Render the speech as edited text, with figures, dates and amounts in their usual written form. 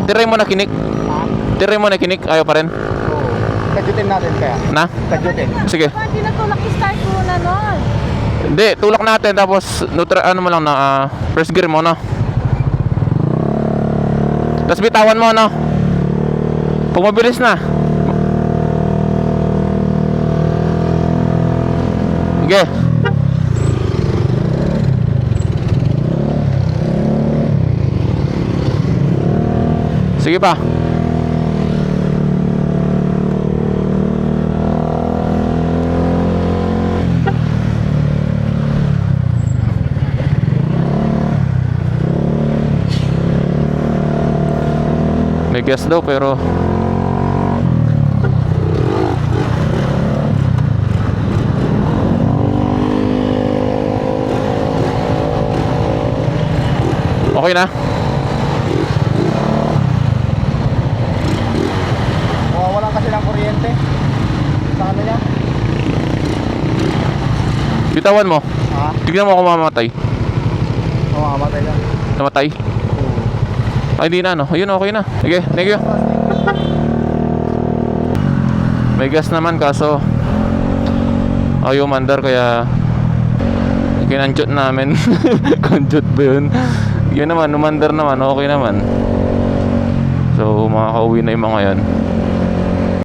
Tiray mo na kinik. Ha? Tiray mo na kinik. Ayaw pa rin. Oo. Kadyutin natin kaya. Na? Kadyutin. Sige. Hindi na tulak i-start muna nun. Hindi, tulak natin tapos ano mo lang na first gear mo na. Tapos bitawan mo no. Pag mabilis na. Sige. Sige pa. May gas daw pero okay na. Wala kasi ng kuryente. Sa ano niya? Bitawan mo. Ha? Tignan mo kung mamamatay. Mamamatay lang. Namatay. Ay hindi na no. Ayun okay na. Sige, thank you. May gas naman kaso ayaw mandar kaya kinanjot namin. Kanjot ba yun? Yun naman, umandar naman, okay naman. So makakauwi na yung mga yan.